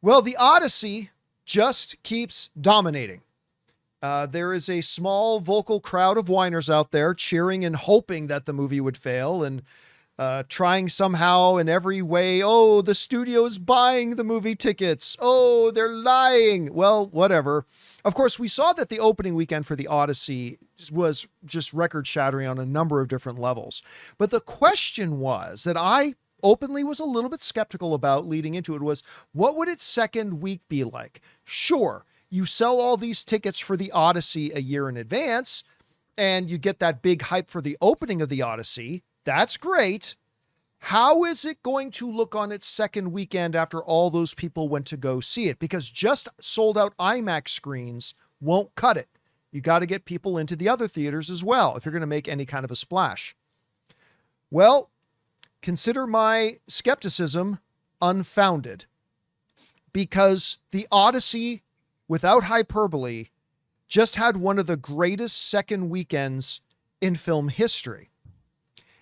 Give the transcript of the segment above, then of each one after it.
Well, the Odyssey just keeps dominating. There is a small vocal crowd of whiners out there cheering and hoping that the movie would fail and trying somehow in every way. Oh, the studio's buying the movie tickets. Oh, they're lying. Well, whatever. Of course, we saw that the opening weekend for the Odyssey was just record shattering on a number of different levels. But the question was that I openly was a little bit skeptical about leading into it was, what would its second week be like? Sure, you sell all these tickets for the Odyssey a year in advance, and you get that big hype for the opening of the Odyssey. That's great. How is it going to look on its second weekend after all those people went to go see it? Because just sold out IMAX screens won't cut it. You got to get people into the other theaters as well if you're going to make any kind of a splash. Well, consider my skepticism unfounded, because the Odyssey, without hyperbole, just had one of the greatest second weekends in film history.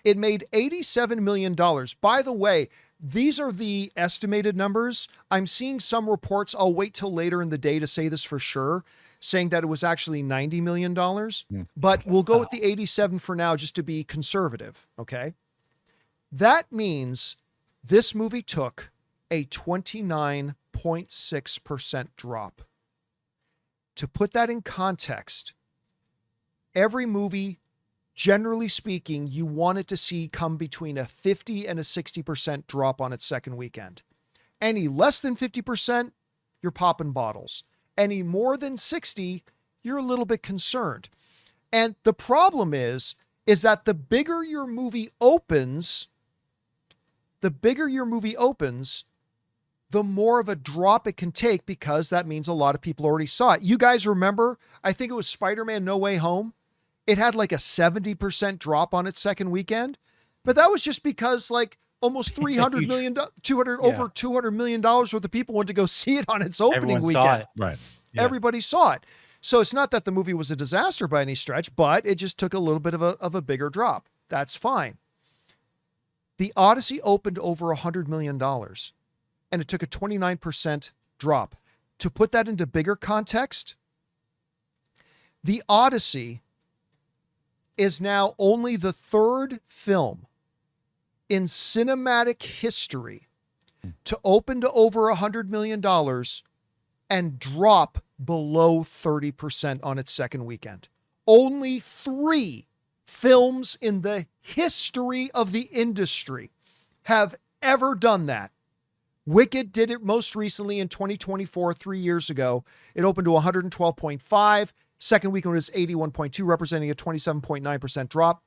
It made $87 million. By the way, these are the estimated numbers. I'm seeing some reports, I'll wait till later in the day to say this for sure, saying that it was actually $90 million. But we'll go with the 87 for now just to be conservative, okay? That means this movie took a 29.6% drop. To put that in context, every movie, generally speaking, you want it to see come between a 50 and a 60% drop on its second weekend. Any less than 50%, you're popping bottles. Any more than 60, you're a little bit concerned. And the problem is that the bigger your movie opens, the more of a drop it can take, because that means a lot of people already saw it. You guys remember, I think it was Spider-Man No Way Home. It had like a 70% drop on its second weekend, but that was just because like almost $300 million, over $200 million worth of people went to go see it on its opening weekend. Saw it. Right. Yeah. Everybody saw it. So it's not that the movie was a disaster by any stretch, but it just took a little bit of a bigger drop. That's fine. The Odyssey opened over $100 million and it took a 29% drop. To put that into bigger context, the Odyssey is now only the third film in cinematic history to open to over $100 million and drop below 30% on its second weekend. Only 3 films in the history of the industry have ever done that. Wicked did it most recently in 2024, 3 years ago. It opened to 112.5. Second weekend was 81.2, representing a 27.9% drop.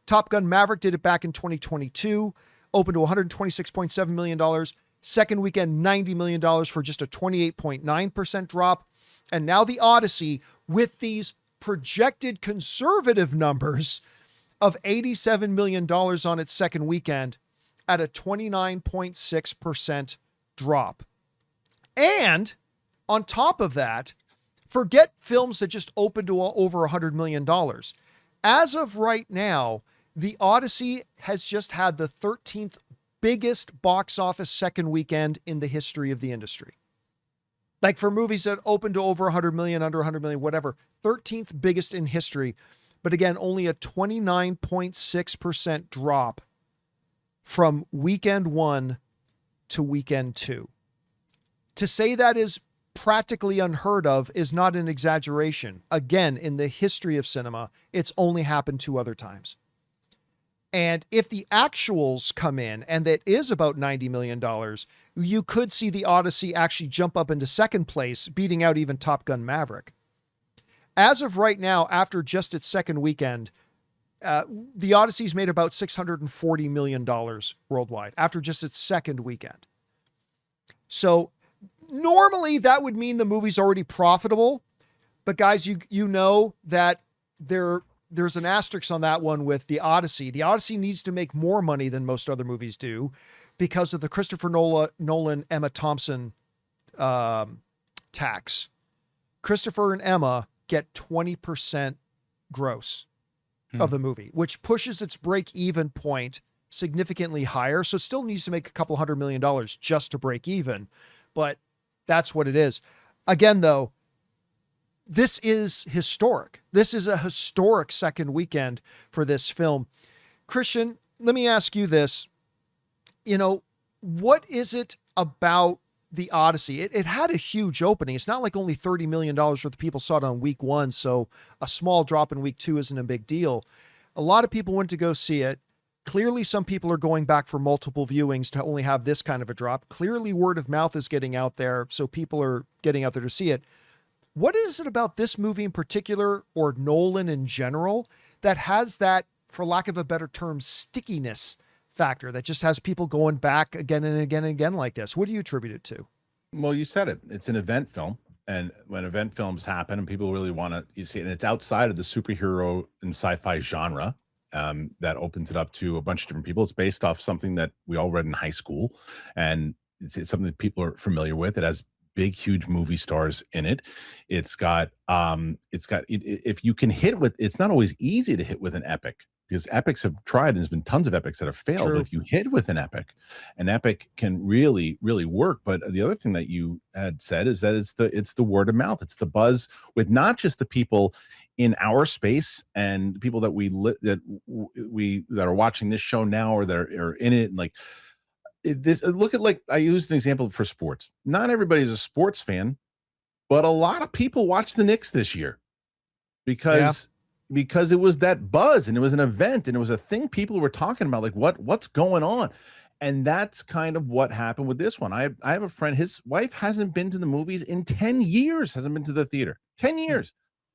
Top Gun Maverick did it back in 2022, opened to $126.7 million. Second weekend, $90 million for just a 28.9% drop. And now the Odyssey, with these projected conservative numbers of $87 million on its second weekend at a 29.6% drop. And on top of that, forget films that just opened to over $100 million. As of right now, the Odyssey has just had the 13th biggest box office second weekend in the history of the industry. Like for movies that open to over 100 million, under 100 million, whatever, 13th biggest in history. But again, only a 29.6% drop from weekend 1 to weekend 2. To say that is practically unheard of is not an exaggeration. Again, in the history of cinema, it's only happened 2 other times. And if the actuals come in and that is about $90 million, you could see the Odyssey actually jump up into second place, beating out even Top Gun Maverick. As of right now, after just its second weekend, the Odyssey's made about $640 million worldwide after just its second weekend. So normally that would mean the movie's already profitable, but guys, you know that there's an asterisk on that one with the Odyssey. The Odyssey needs to make more money than most other movies do because of the Christopher Nolan, Emma Thompson tax. Christopher and Emma get 20% gross of the movie, which pushes its break-even point significantly higher. So it still needs to make a couple $100 million just to break even. But That's what it is. Again, though, this is historic. This is a historic second weekend for this film. Kristian, let me ask you this. What is it about the Odyssey? It had a huge opening. It's not like only $30 million worth of people saw it on week one, so a small drop in week two isn't a big deal. A lot of people went to go see it. Clearly, some people are going back for multiple viewings to only have this kind of a drop. Clearly, word of mouth is getting out there, so people are getting out there to see it. What is it about this movie in particular, or Nolan in general, that has that, for lack of a better term, stickiness factor that just has people going back again and again and again like this? What do you attribute it to? Well, you said it. It's an event film. And when event films happen and people really want to, you see it, and it's outside of the superhero and sci-fi genre, that opens it up to a bunch of different people. It's based off something that we all read in high school, and it's something that people are familiar with. It has big, huge movie stars in it. If you can hit with, it's not always easy to hit with an epic, because epics have tried, and there's been tons of epics that have failed. But True. if you hit with an epic can really, really work. But the other thing that you had said is that it's the word of mouth. It's the buzz with not just the people in our space and people that that are watching this show now, or that are in it, and like look at, like, I used an example for sports. Not everybody's a sports fan, but a lot of people watched the Knicks this year Yeah. because it was that buzz, and it was an event, and it was a thing people were talking about, like what's going on. And that's kind of what happened with this one. I have a friend, his wife hasn't been to the movies in 10 years, hasn't been to the theater. 10 years.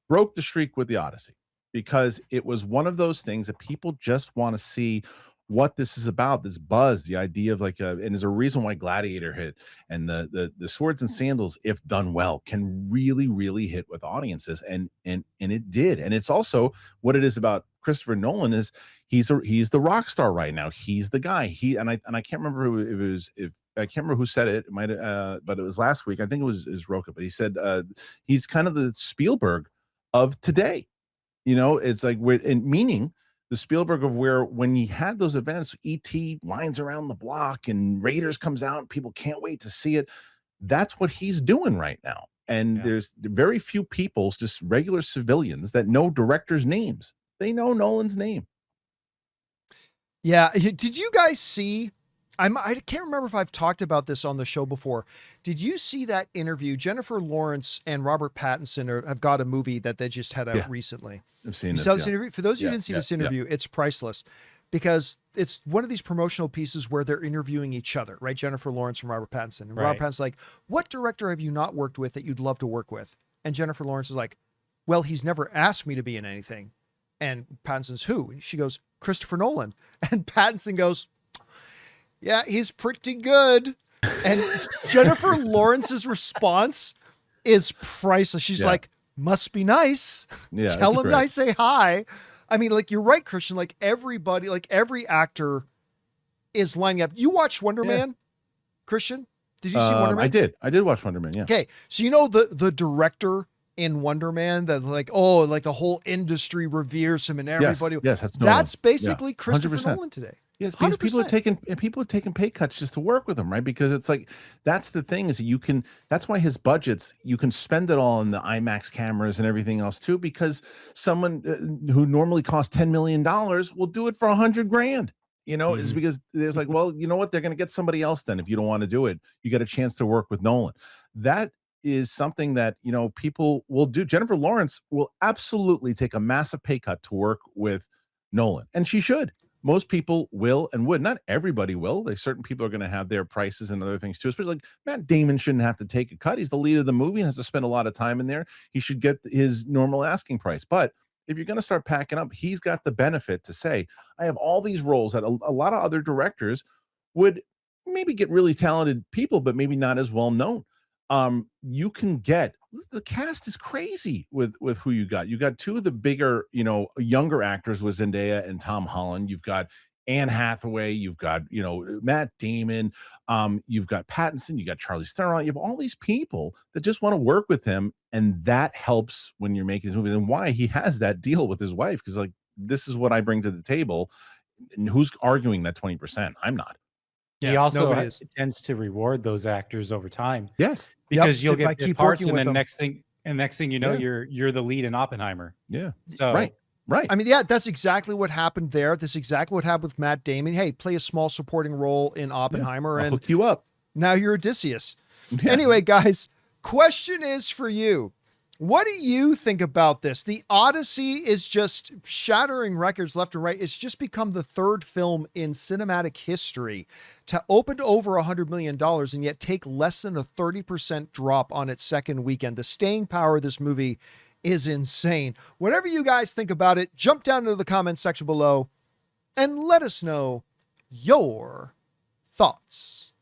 Broke the streak with the Odyssey, because it was one of those things that people just want to see what this is about, this buzz, the idea of and there's a reason why Gladiator hit, and the Swords and Sandals, if done well, can really, really hit with audiences, and it did. And it's also what it is about Christopher Nolan is he's the rock star right now. He's the guy. I can't remember if I can't remember who said it. It might but it was last week. I think it was Roca, but he said he's kind of the Spielberg of today. It's like meaning the Spielberg of where, when he had those events, ET lines around the block and Raiders comes out and people can't wait to see it. That's what he's doing right now. And Yeah. there's very few people, just regular civilians, that know directors' names. They know Nolan's name. Yeah. Did you guys see? I can't remember if I've talked about this on the show before. Did you see that interview? Jennifer Lawrence and Robert Pattinson have got a movie that they just had out Yeah. recently. I've seen You this. saw this Yeah. interview? For those who Yeah. didn't see Yeah. this Yeah. interview, it's priceless, because it's one of these promotional pieces where they're interviewing each other, right? Jennifer Lawrence and Robert Pattinson. And Robert Right. Pattinson's like, what director have you not worked with that you'd love to work with? And Jennifer Lawrence is like, well, he's never asked me to be in anything. And Pattinson's who? And she goes, Christopher Nolan. And Pattinson goes, yeah, he's pretty good. And Jennifer Lawrence's response is priceless. She's Yeah. like, must be nice. Yeah, Tell it's him great. I say hi. I mean, like, you're right, Kristian. Like, everybody, like every actor is lining up. You watched Wonder Yeah. Man, Kristian? Did you see Wonder Man? I did watch Wonder Man. Yeah. Okay, so you know the director in Wonder Man that's like, oh, like the whole industry reveres him, and everybody. Yes, that's Nolan. That's basically Yeah, Christopher 100%. Nolan today. Yes, because people are 100%. taking pay cuts just to work with him, right? Because it's like, that's the thing, is you can, that's why his budgets, you can spend it all on the IMAX cameras and everything else too, because someone who normally costs $10 million will do it for $100,000. Is Mhm. because there's like, well, you know what? They're going to get somebody else then. If you don't want to do it, you get a chance to work with Nolan. That is something that, people will do. Jennifer Lawrence will absolutely take a massive pay cut to work with Nolan, and she should. Most people will and would. Not everybody will. Certain people are going to have their prices and other things too. Especially like Matt Damon shouldn't have to take a cut. He's the lead of the movie and has to spend a lot of time in there. He should get his normal asking price. But if you're going to start packing up, he's got the benefit to say, I have all these roles that a lot of other directors would maybe get really talented people, but maybe not as well known. You can get, the cast is crazy with who you got. You got two of the bigger, younger actors with Zendaya and Tom Holland. You've got Anne Hathaway. You've got, Matt Damon. You've got Pattinson. You got Charlize Theron. You have all these people that just want to work with him, and that helps when you're making these movies. And why he has that deal with his wife, because, like, this is what I bring to the table. And who's arguing that 20%? I'm not. he also nobody is. tends to reward those actors over time. Yes. Because you'll by get their keep parts, working and with then them. next thing you know, Yeah. you're the lead in Oppenheimer. Yeah. So Right. I mean, yeah, that's exactly what happened there. That's exactly what happened with Matt Damon. Hey, play a small supporting role in Oppenheimer, I'll and hook you up. now you're Odysseus. Yeah. Anyway, guys, question is for you. What do you think about this? The Odyssey is just shattering records left and right. It's just become the third film in cinematic history to open to over $100 million and yet take less than a 30% drop on its second weekend. The staying power of this movie is insane. Whatever you guys think about it, jump down into the comments section below and let us know your thoughts.